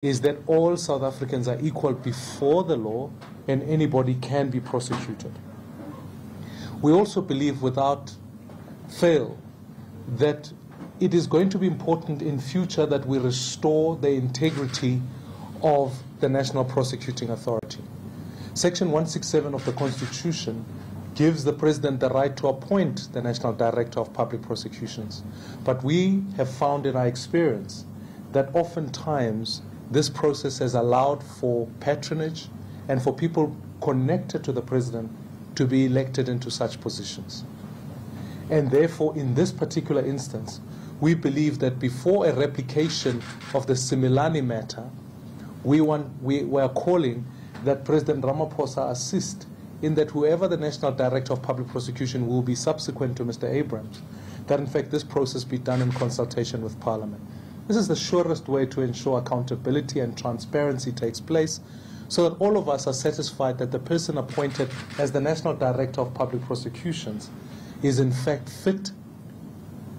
is that all South Africans are equal before the law and anybody can be prosecuted. We also believe without fail that it is going to be important in future that we restore the integrity of the National Prosecuting Authority. Section 167 of the Constitution gives the President the right to appoint the National Director of Public Prosecutions. But we have found in our experience that oftentimes this process has allowed for patronage and for people connected to the President to be elected into such positions. And therefore, in this particular instance, we believe that before a replication of the Similani matter, we are calling that President Ramaphosa assist in that whoever the National Director of Public Prosecution will be subsequent to Mr. Abrams, that in fact this process be done in consultation with Parliament. This is the surest way to ensure accountability and transparency takes place, so that all of us are satisfied that the person appointed as the National Director of Public Prosecutions is in fact fit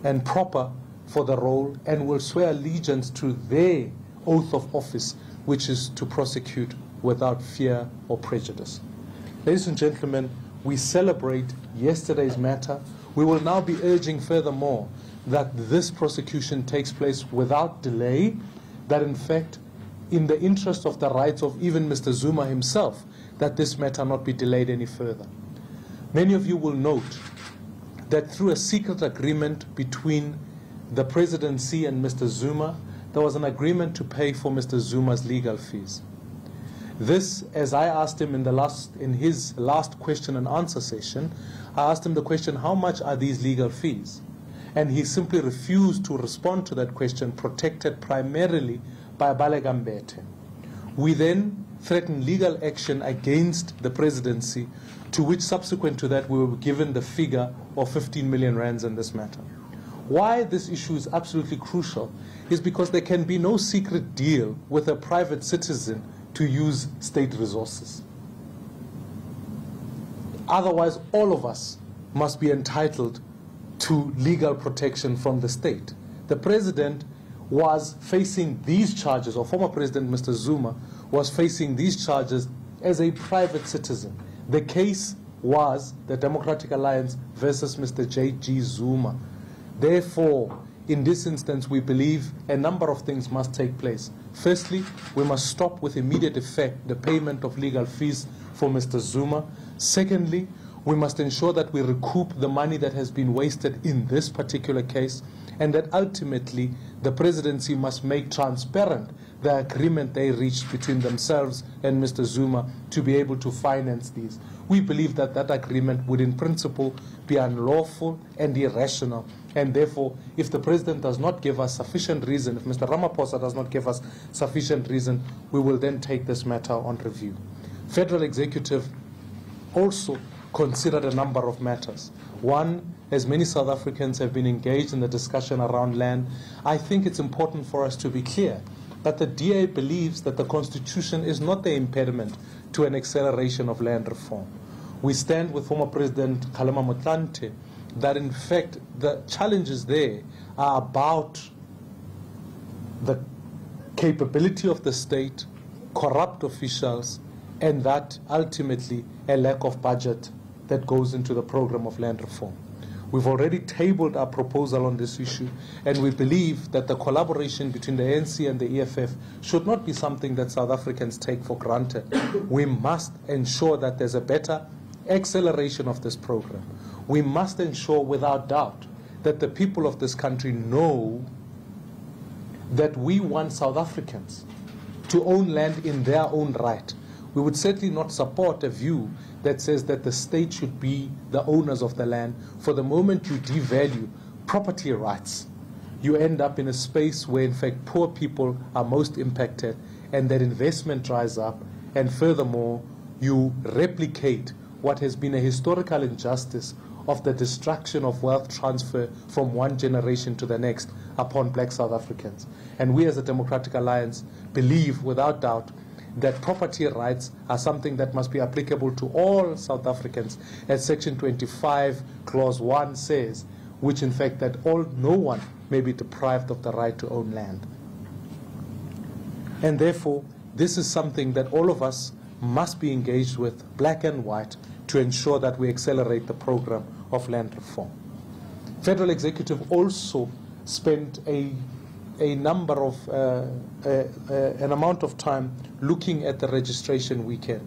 and proper for the role and will swear allegiance to their oath of office, which is to prosecute without fear or prejudice. Ladies and gentlemen, we celebrate yesterday's matter. We will now be urging furthermore that this prosecution takes place without delay, that in fact, in the interest of the rights of even Mr. Zuma himself, that this matter not be delayed any further. Many of you will note that through a secret agreement between the presidency and Mr. Zuma, there was an agreement to pay for Mr. Zuma's legal fees. This, as I asked him in his last question and answer session, I asked him the question, how much are these legal fees? And he simply refused to respond to that question, protected primarily by Balegambete. We then threatened legal action against the presidency, to which subsequent to that we were given the figure of 15 million rands in this matter. Why this issue is absolutely crucial is because there can be no secret deal with a private citizen to use state resources. Otherwise, all of us must be entitled to legal protection from the state. The president was facing these charges, or former President Mr. Zuma was facing these charges as a private citizen. The case was the Democratic Alliance versus Mr. J.G. Zuma. Therefore, in this instance, we believe a number of things must take place. Firstly, we must stop with immediate effect the payment of legal fees for Mr. Zuma. Secondly, we must ensure that we recoup the money that has been wasted in this particular case, and that ultimately the presidency must make transparent the agreement they reached between themselves and Mr. Zuma to be able to finance these. We believe that that agreement would in principle be unlawful and irrational, and therefore if the president does not give us sufficient reason, if Mr. Ramaphosa does not give us sufficient reason, we will then take this matter on review. Federal Executive also considered a number of matters. One, as many South Africans have been engaged in the discussion around land, I think it's important for us to be clear that the DA believes that the Constitution is not the impediment to an acceleration of land reform. We stand with former President Kgalema Motlanthe that in fact the challenges there are about the capability of the state, corrupt officials, and that ultimately a lack of budget that goes into the program of land reform. We've already tabled our proposal on this issue, and we believe that the collaboration between the ANC and the EFF should not be something that South Africans take for granted. We must ensure that there's a better acceleration of this program. We must ensure without doubt that the people of this country know that we want South Africans to own land in their own right. We would certainly not support a view that says that the state should be the owners of the land. For the moment you devalue property rights, you end up in a space where in fact poor people are most impacted, and that investment dries up, and furthermore you replicate what has been a historical injustice of the destruction of wealth transfer from one generation to the next upon black South Africans. And we as a Democratic Alliance believe without doubt that property rights are something that must be applicable to all South Africans, as Section 25, Clause 1 says, which in fact that no one may be deprived of the right to own land. And therefore, this is something that all of us must be engaged with, black and white, to ensure that we accelerate the program of land reform. Federal Executive also spent an amount of time looking at the registration weekend.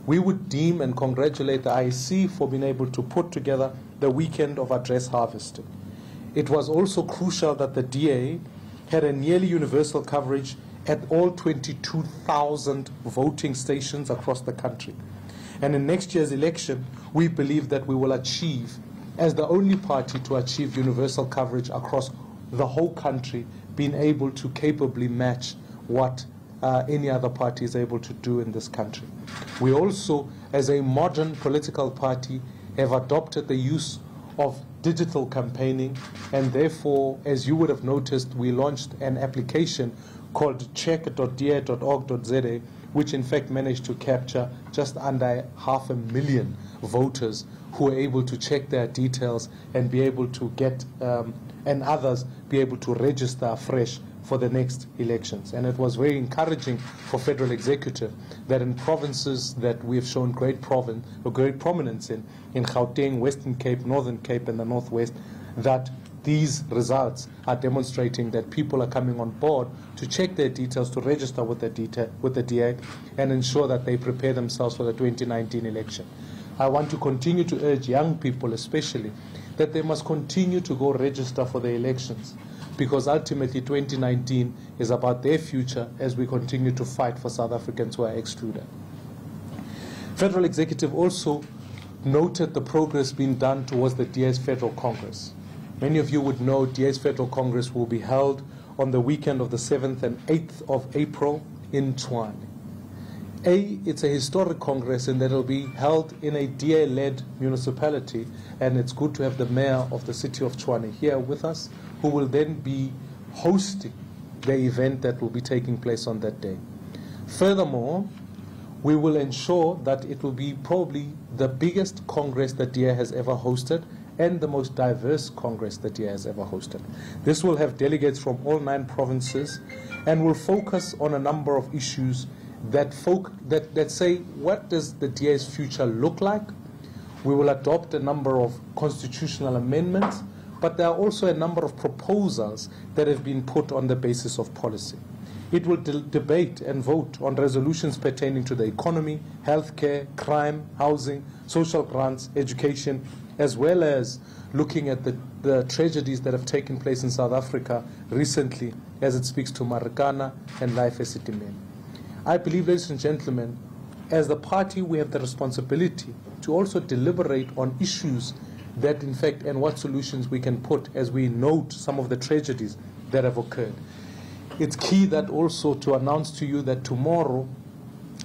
We would deem and congratulate the IEC for being able to put together the weekend of address harvesting. It was also crucial that the DA had a nearly universal coverage at all 22,000 voting stations across the country. And in next year's election, we believe that we will achieve, as the only party to achieve universal coverage across the whole country, being able to capably match what any other party is able to do in this country. We also, as a modern political party, have adopted the use of digital campaigning, and therefore, as you would have noticed, we launched an application called check.da.org.za, which in fact managed to capture just under 500,000 voters who were able to check their details and be able to get, and others be able to register afresh for the next elections. And it was very encouraging for Federal Executive that in provinces that we have shown great prominence in Gauteng, Western Cape, Northern Cape, and the Northwest, that these results are demonstrating that people are coming on board to check their details, to register with the DA, and ensure that they prepare themselves for the 2019 election. I want to continue to urge young people especially that they must continue to go register for the elections, because ultimately 2019 is about their future as we continue to fight for South Africans who are excluded. Federal Executive also noted the progress being done towards the DA's Federal Congress. Many of you would know DA's Federal Congress will be held on the weekend of the 7th and 8th of April in Tshwane. It's a historic Congress in that it will be held in a DA-led municipality, and it's good to have the mayor of the city of Tshwane here with us, who will then be hosting the event that will be taking place on that day. Furthermore, we will ensure that it will be probably the biggest Congress that DA has ever hosted and the most diverse Congress that DA has ever hosted. This will have delegates from all 9 provinces and will focus on a number of issues that say, what does the DA's future look like? We will adopt a number of constitutional amendments, but there are also a number of proposals that have been put on the basis of policy. It will debate and vote on resolutions pertaining to the economy, healthcare, crime, housing, social grants, education, as well as looking at the tragedies that have taken place in South Africa recently as it speaks to Marikana and Life Esidimeni. I believe, ladies and gentlemen, as the party we have the responsibility to also deliberate on issues that in fact and what solutions we can put as we note some of the tragedies that have occurred. It's key that also to announce to you that tomorrow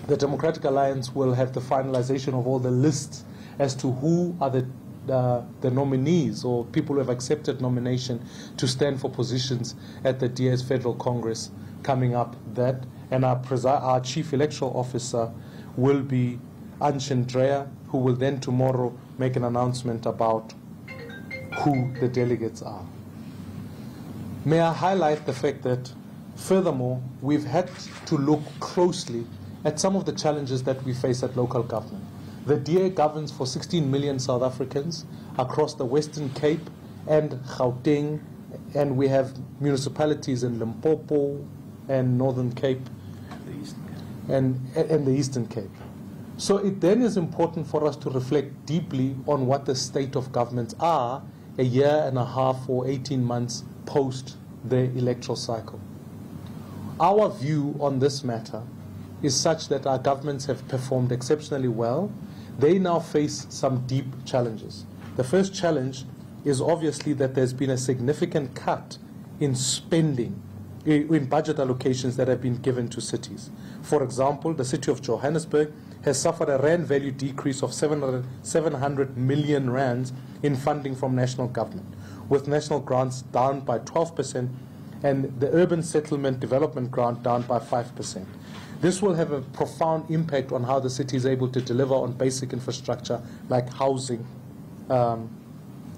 the Democratic Alliance will have the finalization of all the lists as to who are the nominees or people who have accepted nomination to stand for positions at the DA's Federal Congress coming up. And our Chief Electoral Officer will be Anshandrea, who will then tomorrow make an announcement about who the delegates are. May I highlight the fact that, furthermore, we've had to look closely at some of the challenges that we face at local government. The DA governs for 16 million South Africans across the Western Cape and Gauteng, and we have municipalities in Limpopo and Northern Cape and the Eastern Cape. So it then is important for us to reflect deeply on what the state of governments are a year and a half or 18 months post the electoral cycle. Our view on this matter is such that our governments have performed exceptionally well. They now face some deep challenges. The first challenge is obviously that there's been a significant cut in spending, in budget allocations that have been given to cities. For example, the city of Johannesburg has suffered a rand value decrease of 700 million rands in funding from national government, with national grants down by 12% and the urban settlement development grant down by 5%. This will have a profound impact on how the city is able to deliver on basic infrastructure like housing,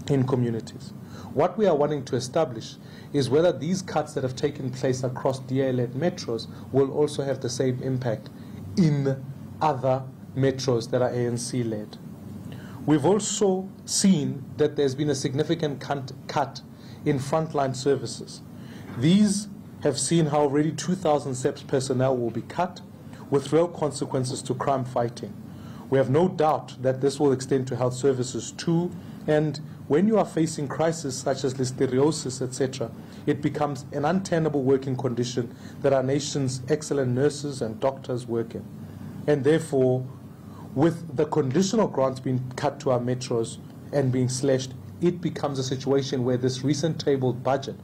in communities. What we are wanting to establish is whether these cuts that have taken place across DA-led metros will also have the same impact in other metros that are ANC-led. We've also seen that there's been a significant cut in frontline services. These have seen how already 2,000 SEPS personnel will be cut, with real consequences to crime fighting. We have no doubt that this will extend to health services too, and when you are facing crises such as listeriosis, etc., it becomes an untenable working condition that our nation's excellent nurses and doctors work in. And therefore, with the conditional grants being cut to our metros and being slashed, it becomes a situation where this recent tabled budget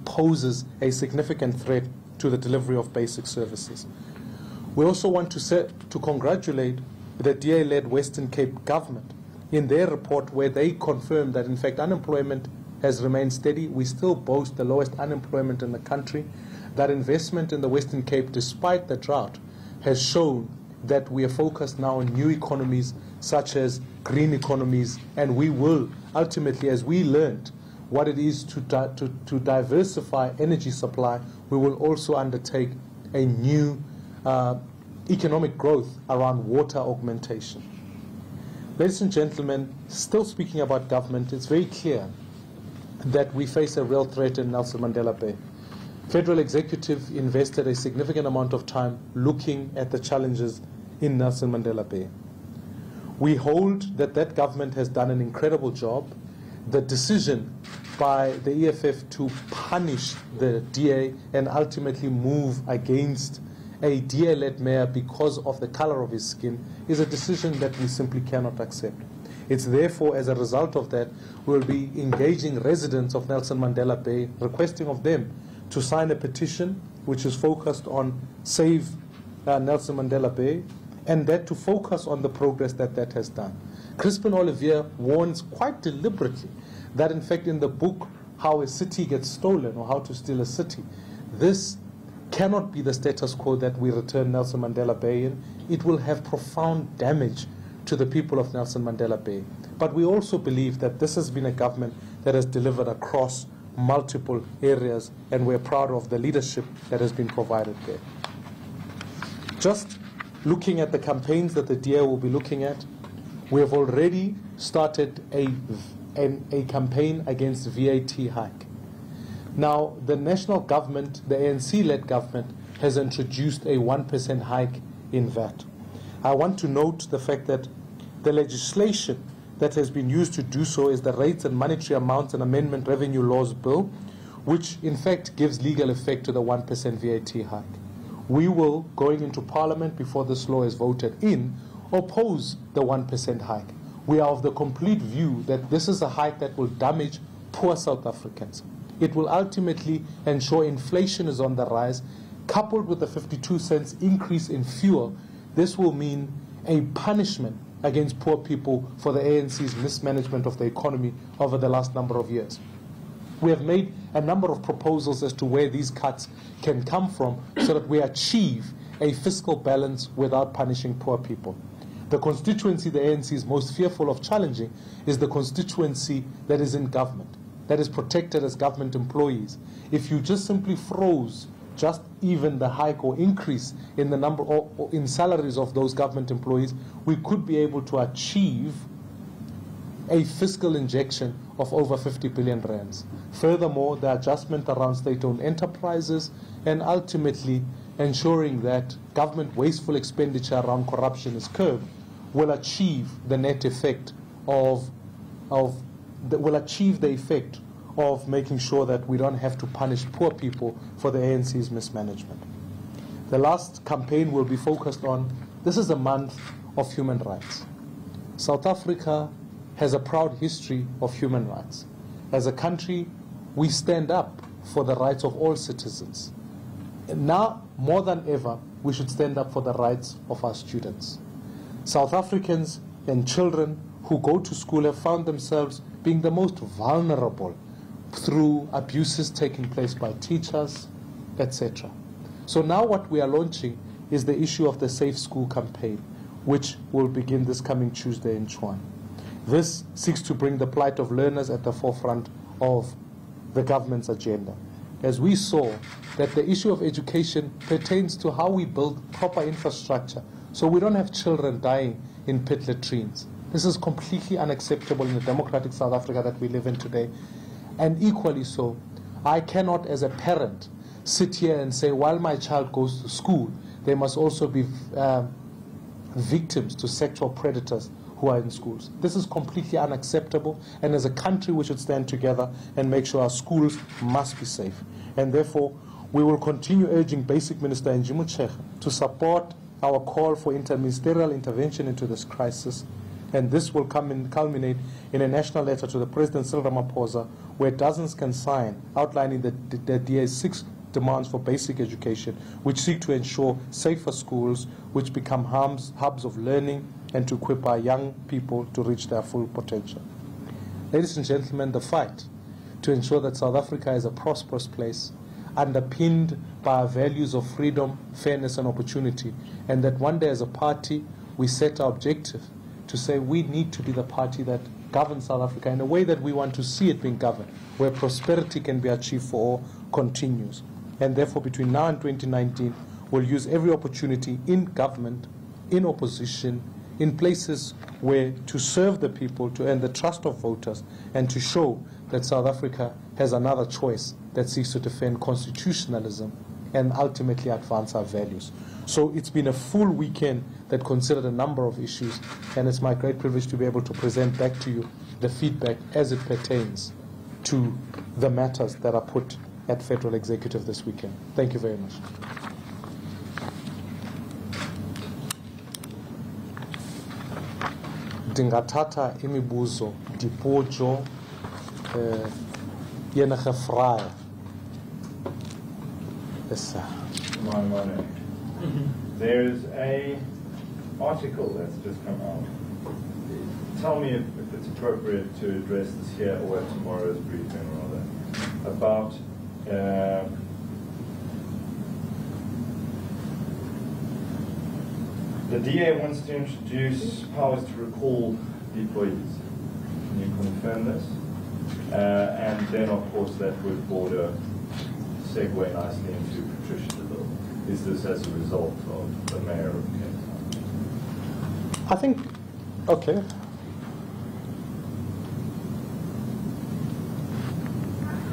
poses a significant threat to the delivery of basic services. We also want to congratulate the DA-led Western Cape government in their report, where they confirmed that in fact unemployment has remained steady. We still boast the lowest unemployment in the country. That investment in the Western Cape, despite the drought, has shown that we are focused now on new economies such as green economies, and we will ultimately, as we learned what it is to diversify energy supply, we will also undertake a new economic growth around water augmentation. Ladies and gentlemen, still speaking about government, it's very clear that we face a real threat in Nelson Mandela Bay. Federal Executive invested a significant amount of time looking at the challenges in Nelson Mandela Bay. We hold that that government has done an incredible job. The decision by the EFF to punish the DA and ultimately move against a DA-led mayor because of the color of his skin is a decision that we simply cannot accept. It's therefore, as a result of that, we'll be engaging residents of Nelson Mandela Bay, requesting of them to sign a petition which is focused on Save Nelson Mandela Bay, and that to focus on the progress that that has done. Crispin Olivier warns quite deliberately that in fact in the book, How a City Gets Stolen, or How to Steal a City, this cannot be the status quo that we return Nelson Mandela Bay in. It will have profound damage to the people of Nelson Mandela Bay. But we also believe that this has been a government that has delivered across multiple areas, and we're proud of the leadership that has been provided there. Just looking at the campaigns that the DA will be looking at, we have already started a campaign against VAT hike. Now, the national government, the ANC-led government, has introduced a 1% hike in VAT. I want to note the fact that the legislation that has been used to do so is the Rates and Monetary Amounts and Amendment Revenue Laws Bill, which in fact gives legal effect to the 1% VAT hike. We will, going into Parliament before this law is voted in, oppose the 1% hike. We are of the complete view that this is a hike that will damage poor South Africans. It will ultimately ensure inflation is on the rise. Coupled with the 52 cents increase in fuel, this will mean a punishment against poor people for the ANC's mismanagement of the economy over the last number of years. We have made a number of proposals as to where these cuts can come from so that we achieve a fiscal balance without punishing poor people. The constituency the ANC is most fearful of challenging is the constituency that is in government, that is protected as government employees. If you just simply froze just even the hike or increase in the number or in salaries of those government employees, we could be able to achieve a fiscal injection of over 50 billion rands. Furthermore, the adjustment around state-owned enterprises and ultimately ensuring that government wasteful expenditure around corruption is curbed will achieve the net effect of making sure that we don't have to punish poor people for the ANC's mismanagement. The last campaign will be focused on, this is a month of human rights. South Africa has a proud history of human rights. As a country, we stand up for the rights of all citizens. And now, more than ever, we should stand up for the rights of our students. South Africans and children who go to school have found themselves being the most vulnerable through abuses taking place by teachers, etc. So now what we are launching is the issue of the Safe School campaign, which will begin this coming Tuesday in Tshwane. This seeks to bring the plight of learners at the forefront of the government's agenda. As we saw that the issue of education pertains to how we build proper infrastructure so we don't have children dying in pit latrines. This is completely unacceptable in the democratic South Africa that we live in today. And equally so, I cannot as a parent sit here and say while my child goes to school, they must also be victims to sexual predators who are in schools. This is completely unacceptable, and as a country we should stand together and make sure our schools must be safe. And therefore, we will continue urging Basic Minister Mmusi to support our call for interministerial intervention into this crisis, and this will culminate in a national letter to the President Cyril Ramaphosa, where dozens can sign, outlining the DA's 6 demands for basic education, which seek to ensure safer schools, which become hubs of learning, and to equip our young people to reach their full potential. Ladies and gentlemen, the fight to ensure that South Africa is a prosperous place, underpinned by our values of freedom, fairness, and opportunity, and that one day as a party we set our objective to say we need to be the party that governs South Africa in a way that we want to see it being governed, where prosperity can be achieved for all, continues. And therefore, between now and 2019, we'll use every opportunity in government, in opposition, in places where to serve the people, to earn the trust of voters, and to show that South Africa has another choice that seeks to defend constitutionalism and ultimately advance our values. So it's been a full weekend that considered a number of issues, and it's my great privilege to be able to present back to you the feedback as it pertains to the matters that are put at Federal Executive this weekend. Thank you very much. Dingatata imibuzo dipojo yenige frae. Yes, sir. There is a article that's just come out. Tell me if it's appropriate to address this here or at tomorrow's briefing, rather, about the DA wants to introduce powers to recall the employees. Can you confirm this? And then, of course, that would segue nicely into Patricia's bill. Is this as a result of the mayor of Cape Town? I think, okay.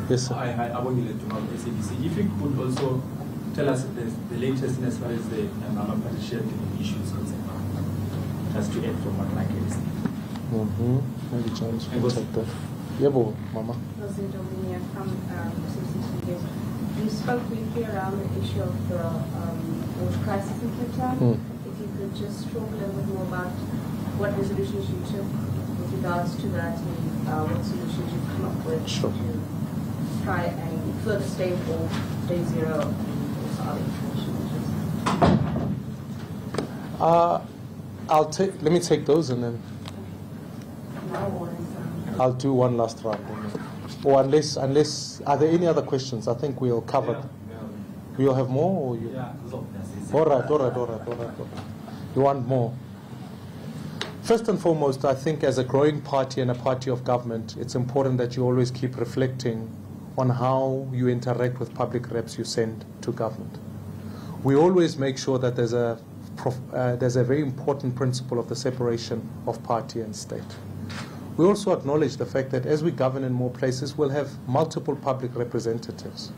Yes, sir. I want you to know SABC. If you could also tell us the latest as far as the Patricia issues concerned, just to add from what Michael is saying. Maybe James will take that. Yeah, boy, Mama. You spoke briefly around the issue of the water crisis in Cape Town. If you could just talk a little bit more about what resolutions you took with regards to that and what solutions you've come up with to try and further stay or day zero and also other information. Let me take those and then I'll do one last round. Or unless, are there any other questions? I think we'll cover. We'll have more, or you? Yeah. All right. You want more? First and foremost, I think as a growing party and a party of government, it's important that you always keep reflecting on how you interact with public reps you send to government. We always make sure that there's a very important principle of the separation of party and state. We also acknowledge the fact that as we govern in more places, we'll have multiple public representatives.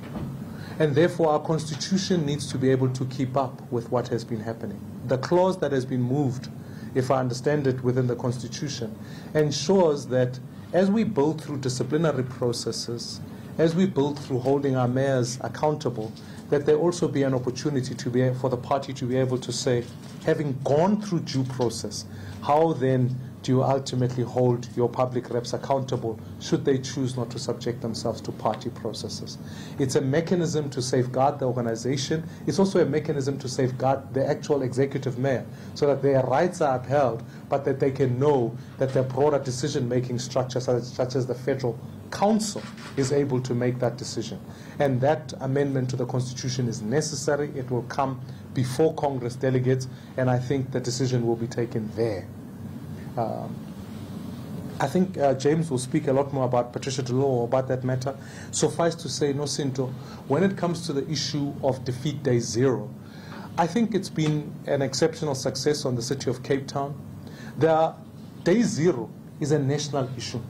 And therefore, our constitution needs to be able to keep up with what has been happening. The clause that has been moved, if I understand it within the constitution, ensures that as we build through disciplinary processes, as we build through holding our mayors accountable, that there also be an opportunity for the party to be able to say, having gone through due process, how then do you ultimately hold your public reps accountable should they choose not to subject themselves to party processes? It's a mechanism to safeguard the organization. It's also a mechanism to safeguard the actual executive mayor so that their rights are upheld, but that they can know that their broader decision-making structure, such as the Federal Council, is able to make that decision. And that amendment to the Constitution is necessary. It will come before Congress delegates, and I think the decision will be taken there. I think James will speak a lot more about Patricia de Law about that matter. Suffice to say, Nosinto, when it comes to the issue of defeat day zero, I think it's been an exceptional success on the city of Cape Town. Day zero is a national issue.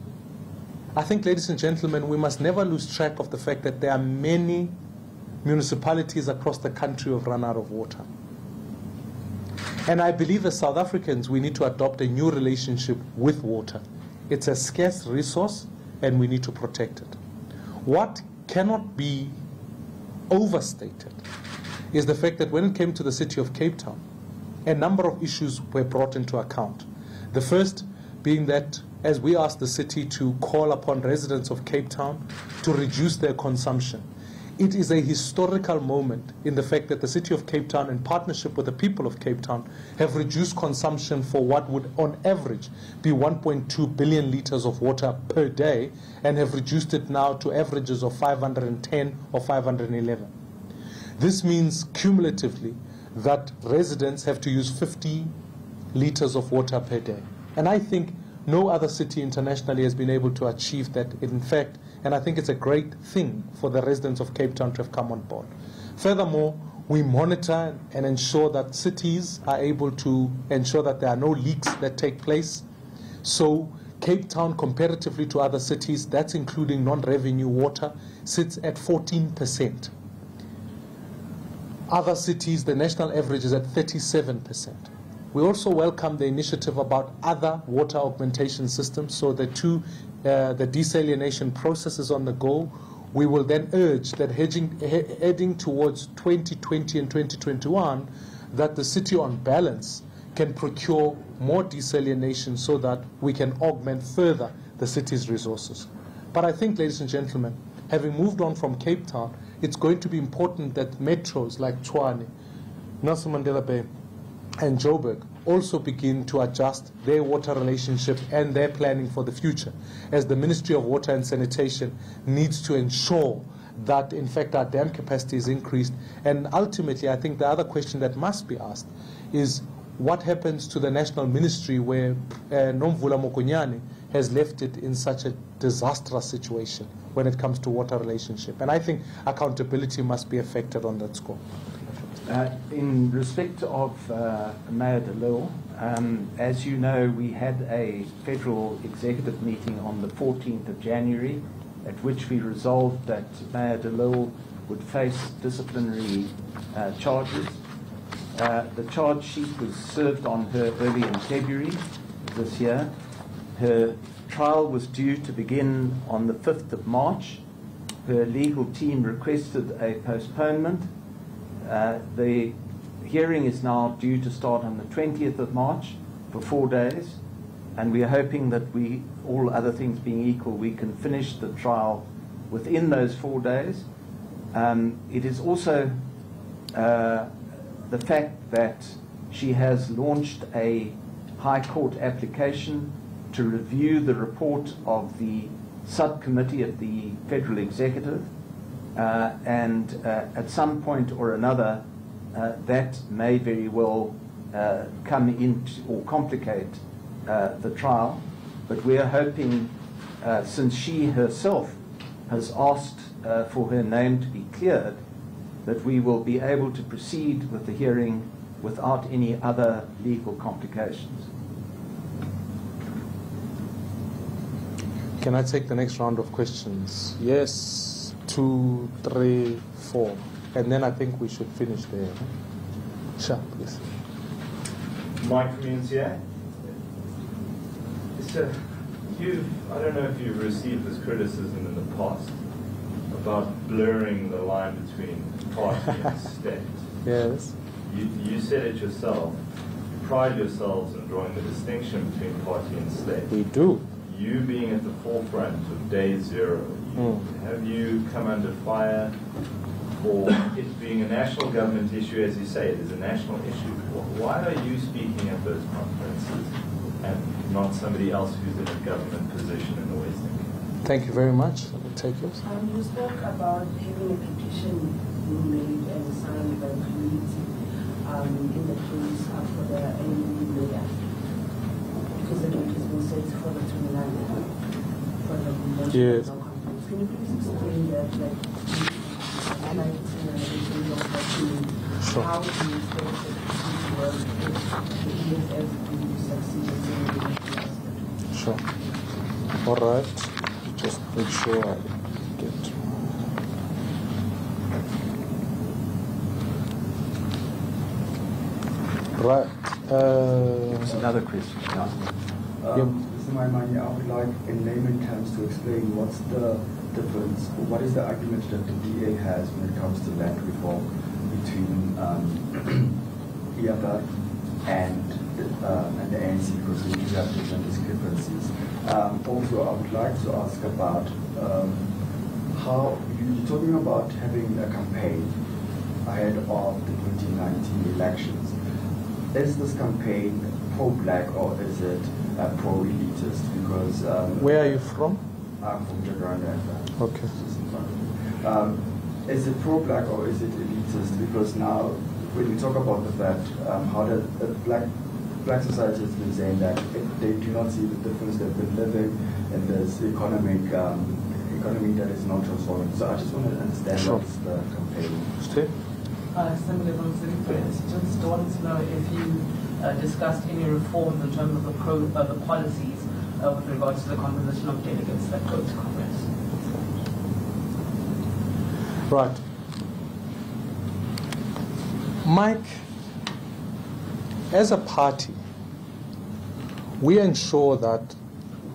I think, ladies and gentlemen, we must never lose track of the fact that there are many municipalities across the country who have run out of water. And I believe as South Africans, we need to adopt a new relationship with water. It's a scarce resource, and we need to protect it. What cannot be overstated is the fact that when it came to the city of Cape Town, a number of issues were brought into account. The first being that as we asked the city to call upon residents of Cape Town to reduce their consumption, it is a historical moment in the fact that the city of Cape Town, in partnership with the people of Cape Town, have reduced consumption for what would on average be 1.2 billion litres of water per day, and have reduced it now to averages of 510 or 511. This means cumulatively that residents have to use 50 litres of water per day. And I think no other city internationally has been able to achieve that, in fact, and I think it's a great thing for the residents of Cape Town to have come on board. Furthermore, we monitor and ensure that cities are able to ensure that there are no leaks that take place. So Cape Town, comparatively to other cities, that's including non-revenue water, sits at 14%. Other cities, the national average is at 37%. We also welcome the initiative about other water augmentation systems. So the desalination process is on the go. We will then urge that heading towards 2020 and 2021, that the city on balance can procure more desalination so that we can augment further the city's resources. But I think, ladies and gentlemen, having moved on from Cape Town, it's going to be important that metros like Tshwane, Nelson Mandela Bay, and Joburg also begin to adjust their water relationship and their planning for the future, as the Ministry of Water and Sanitation needs to ensure that, in fact, our dam capacity is increased. And ultimately, I think the other question that must be asked is what happens to the national ministry where Nomvula Mokunyane has left it in such a disastrous situation when it comes to water relationship. And I think accountability must be affected on that score. In respect of Mayor de Lille, as you know, we had a federal executive meeting on the 14th of January, at which we resolved that Mayor de Lille would face disciplinary charges. The charge sheet was served on her early in February this year. Her trial was due to begin on the 5th of March. Her legal team requested a postponement. The hearing is now due to start on the 20th of March for 4 days, and we are hoping that all other things being equal, we can finish the trial within those 4 days. It is also the fact that she has launched a High Court application to review the report of the subcommittee of the Federal Executive, and at some point or another that may very well come into or complicate the trial. But we are hoping, since she herself has asked for her name to be cleared, that we will be able to proceed with the hearing without any other legal complications. Can I take the next round of questions? Yes, 2, 3, 4. And then I think we should finish there. Sure, please. Mike from NCA. So I don't know if you've received this criticism in the past about blurring the line between party and state. Yes. You said it yourself. You pride yourselves in drawing the distinction between party and state. We do. You being at the forefront of day zero, have you come under fire for it being a national government issue? As you say, it is a national issue. Why are you speaking at those conferences and not somebody else who's in a government position in the West Indies? Thank you very much. Let me take yours. You spoke about having a petition being made and signed by the community in the case for the NMB mayor, because the notice was set for the 29th, for the motion Yes. of no confidence. Can you please explain that, like, Sure. how do you expect that this work if the EFF do succeed in saying the Sure. All right. Just make sure I get. Right. There's another question. Mr. Maimane, I would like in layman terms to explain what's the difference, what is the argument that the DA has when it comes to land reform between EFF and the ANC, because we do have different discrepancies. Also, I would like to ask about how you're talking about having a campaign ahead of the 2019 elections. Is this campaign pro-black or is it pro-elitist? Because Where are you from? I'm from Jacaranda. Okay. Is it pro-black or is it elitist? Because now, when you talk about the fact how the black society has been saying that they do not see the difference they've been living in this economy that is not transforming. So I just want to understand what's the campaign. Steve? Similar from just wanted to know if you discussed any reforms in terms of the policies with regards to the composition of delegates that go to Congress. Right. Mike, as a party, we ensure that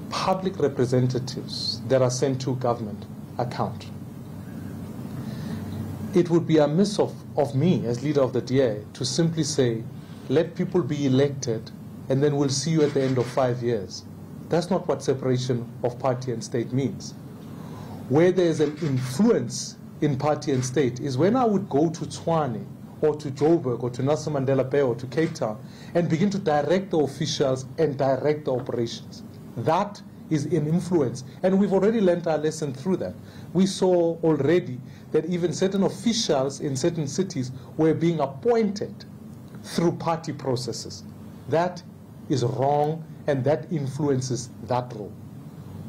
public representatives that are sent to government account. It would be amiss of me as leader of the DA to simply say, let people be elected and then we'll see you at the end of 5 years. That's not what separation of party and state means. Where there's an influence in party and state is when I would go to Tshwane or to Joburg or to Nelson Mandela Bay or to Cape Town and begin to direct the officials and direct the operations. That is an influence. And we've already learned our lesson through that. We saw already that even certain officials in certain cities were being appointed through party processes. That is wrong, and that influences that role.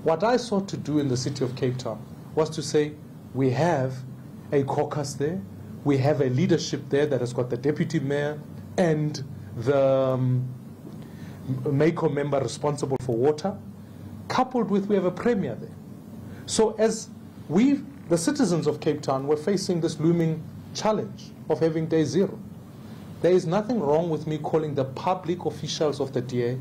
What I sought to do in the city of Cape Town was to say, we have a caucus there, we have a leadership there that has got the deputy mayor and the MACO member responsible for water, coupled with we have a premier there. So as the citizens of Cape Town were facing this looming challenge of having day zero, there is nothing wrong with me calling the public officials of the DA,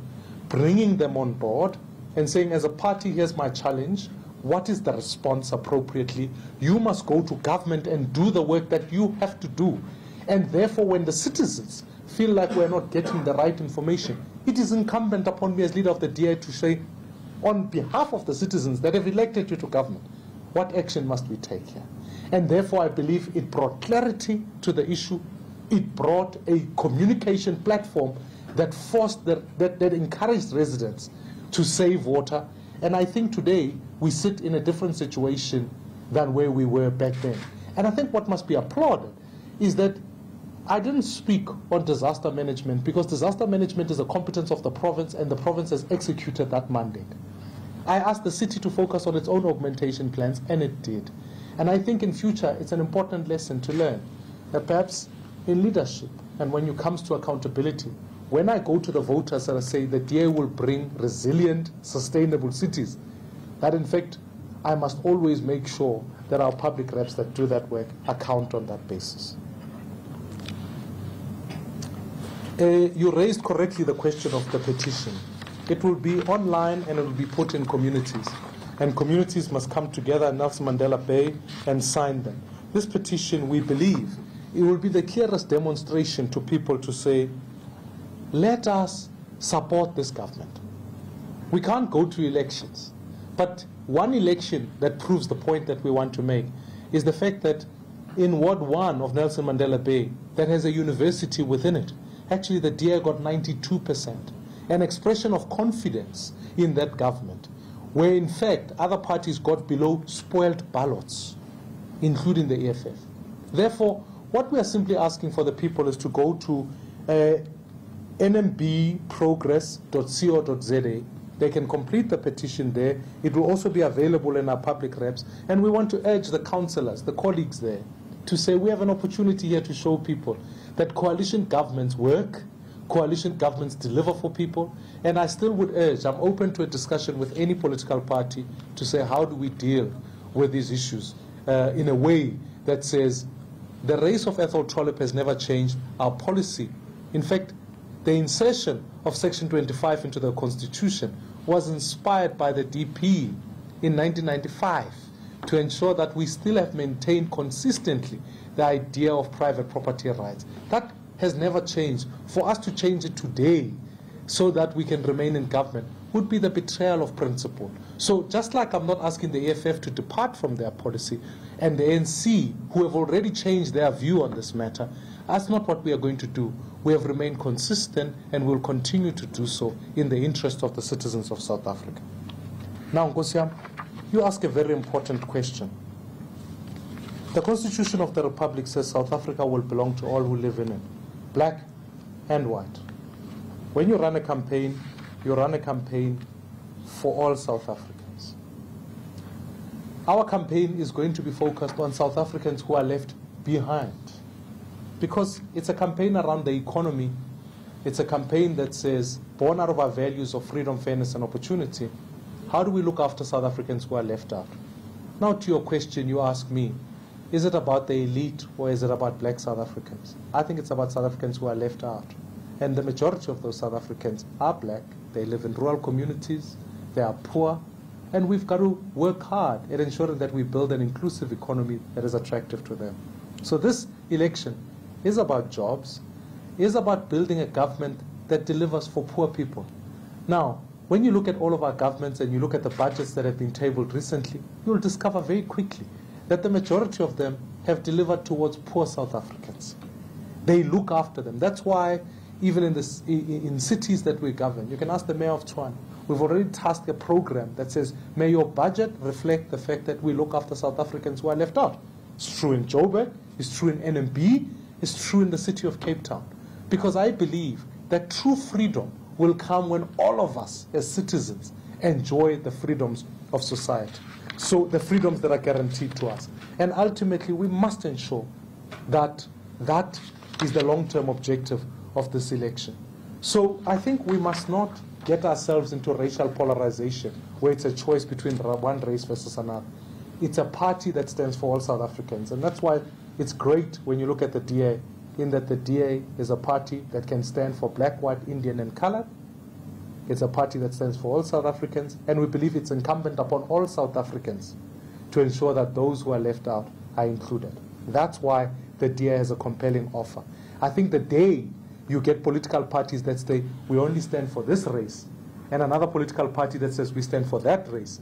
bringing them on board and saying, as a party, here's my challenge. What is the response appropriately? You must go to government and do the work that you have to do. And therefore, when the citizens feel like we're not getting the right information, it is incumbent upon me as leader of the DA to say, on behalf of the citizens that have elected you to government, what action must we take here? And therefore, I believe it brought clarity to the issue. It brought a communication platform that forced that encouraged residents to save water. And I think today we sit in a different situation than where we were back then. And I think what must be applauded is that I didn't speak on disaster management because disaster management is a competence of the province and the province has executed that mandate. I asked the city to focus on its own augmentation plans, and it did. And I think in future it's an important lesson to learn that perhaps in leadership and when it comes to accountability, when I go to the voters and I say the DA will bring resilient, sustainable cities, that in fact I must always make sure that our public reps that do that work account on that basis. You raised correctly the question of the petition. It will be online and it will be put in communities. And communities must come together in Nelson Mandela Bay and sign them. This petition, we believe, it will be the clearest demonstration to people to say, let us support this government. We can't go to elections. But one election that proves the point that we want to make is the fact that in Ward 1 of Nelson Mandela Bay, that has a university within it, actually the DA got 92%. An expression of confidence in that government, where in fact other parties got below spoiled ballots, including the EFF. Therefore, what we are simply asking for the people is to go to nmbprogress.co.za They can complete the petition there. It will also be available in our public reps. And we want to urge the councillors, the colleagues there, to say we have an opportunity here to show people that coalition governments work, coalition governments deliver for people. And I still would urge, I'm open to a discussion with any political party to say how do we deal with these issues in a way that says the race of Ethel Trollip has never changed. Our policy, in fact, the insertion of Section 25 into the Constitution was inspired by the DP in 1995 to ensure that we still have maintained consistently the idea of private property rights. That has never changed. For us to change it today so that we can remain in government would be the betrayal of principle. So just like I'm not asking the EFF to depart from their policy, and the ANC, who have already changed their view on this matter, that's not what we are going to do. We have remained consistent and will continue to do so in the interest of the citizens of South Africa. Now, Nkosiam, you ask a very important question. The Constitution of the Republic says South Africa will belong to all who live in it, black and white. When you run a campaign, you run a campaign for all South Africans. Our campaign is going to be focused on South Africans who are left behind, because it's a campaign around the economy. It's a campaign that says, born out of our values of freedom, fairness, and opportunity, how do we look after South Africans who are left out? Now, to your question, you ask me, is it about the elite or is it about black South Africans? I think it's about South Africans who are left out. And the majority of those South Africans are black. They live in rural communities. They are poor. And we've got to work hard at ensuring that we build an inclusive economy that is attractive to them. So this election is about jobs, is about building a government that delivers for poor people. Now, when you look at all of our governments and you look at the budgets that have been tabled recently, you'll discover very quickly that the majority of them have delivered towards poor South Africans. They look after them. That's why even in cities that we govern, you can ask the mayor of Tshwane, we've already tasked a program that says, may your budget reflect the fact that we look after South Africans who are left out. It's true in Joburg, it's true in NMB, it's true in the city of Cape Town. Because I believe that true freedom will come when all of us as citizens enjoy the freedoms of society. So the freedoms that are guaranteed to us. And ultimately, we must ensure that that is the long-term objective of this election. So I think we must not get ourselves into racial polarization where it's a choice between one race versus another. It's a party that stands for all South Africans. And that's why it's great when you look at the DA, in that the DA is a party that can stand for black, white, Indian, and colored. It's a party that stands for all South Africans, and we believe it's incumbent upon all South Africans to ensure that those who are left out are included. That's why the DA has a compelling offer. I think the day you get political parties that say, we only stand for this race, and another political party that says we stand for that race,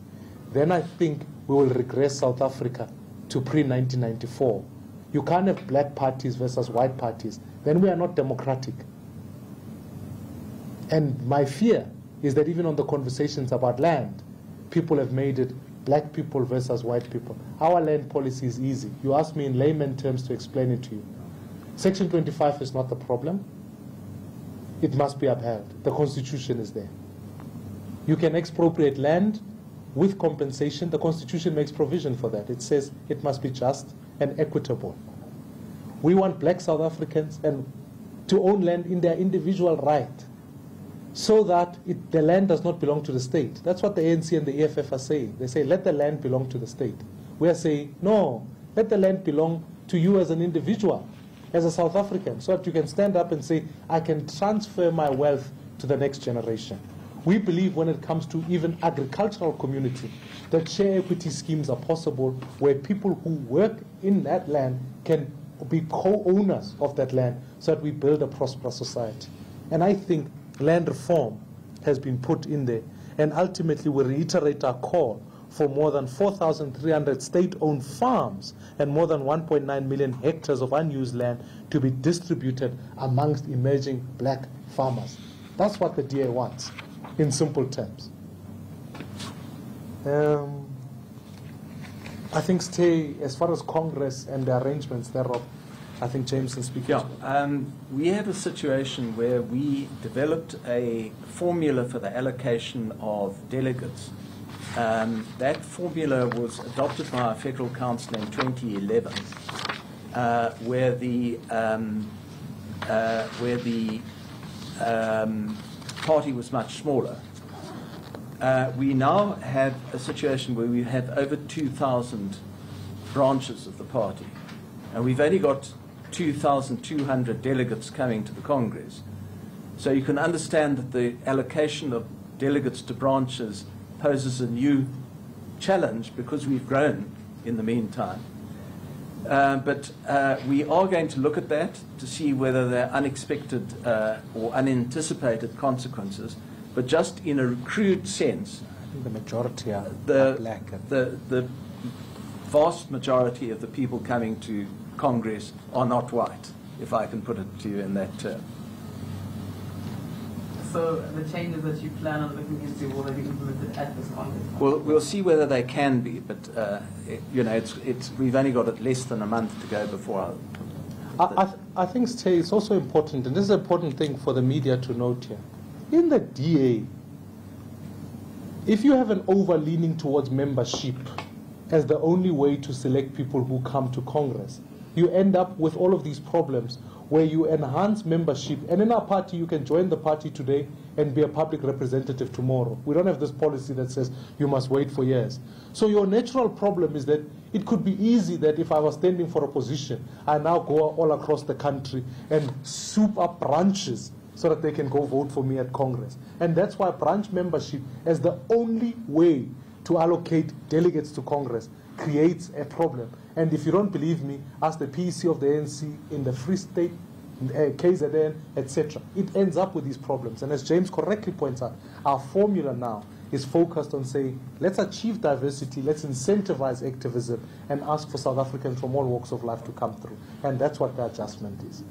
then I think we will regress South Africa to pre-1994. You can't have black parties versus white parties. Then we are not democratic. And my fear is that even on the conversations about land, people have made it black people versus white people. Our land policy is easy. You ask me in layman terms to explain it to you. Section 25 is not the problem. It must be upheld. The Constitution is there. You can expropriate land with compensation. The Constitution makes provision for that. It says it must be just and equitable. We want black South Africans and to own land in their individual right, so that the land does not belong to the state. That's what the ANC and the EFF are saying. They say, let the land belong to the state. We are saying, no, let the land belong to you as an individual, as a South African, so that you can stand up and say, I can transfer my wealth to the next generation. We believe when it comes to even agricultural community, that share equity schemes are possible where people who work in that land can be co-owners of that land so that we build a prosperous society. And I think land reform has been put in there. And ultimately we reiterate our call for more than 4,300 state-owned farms and more than 1.9 million hectares of unused land to be distributed amongst emerging black farmers. That's what the DA wants, in simple terms. I think as far as Congress and the arrangements thereof, I think James can speak. Yeah, we have a situation where we developed a formula for the allocation of delegates. That formula was adopted by our Federal Council in 2011, where the party was much smaller. We now have a situation where we have over 2,000 branches of the party, and we've only got 2,200 delegates coming to the Congress. So you can understand that the allocation of delegates to branches poses a new challenge because we've grown in the meantime. But we are going to look at that to see whether there are unexpected or unanticipated consequences. But just in a crude sense, I think the majority are black. The vast majority of the people coming to Congress are not white, if I can put it to you in that term. So the changes that you plan on looking into, will they be implemented at this Congress? Well, we'll see whether they can be, but you know, we've only got less than a month to go before. I think, Stay, it's also important, and this is an important thing for the media to note here. In the DA, if you have an over-leaning towards membership as the only way to select people who come to Congress, you end up with all of these problems where you enhance membership. And in our party, you can join the party today and be a public representative tomorrow. We don't have this policy that says you must wait for years. So your natural problem is that it could be easy that if I was standing for opposition, I now go all across the country and soup up branches so that they can go vote for me at Congress. And that's why branch membership as the only way to allocate delegates to Congress creates a problem. And if you don't believe me, ask the PEC of the ANC in the Free State, KZN, etc. It ends up with these problems. And as James correctly points out, our formula now is focused on saying, let's achieve diversity, let's incentivize activism, and ask for South Africans from all walks of life to come through. And that's what the adjustment is.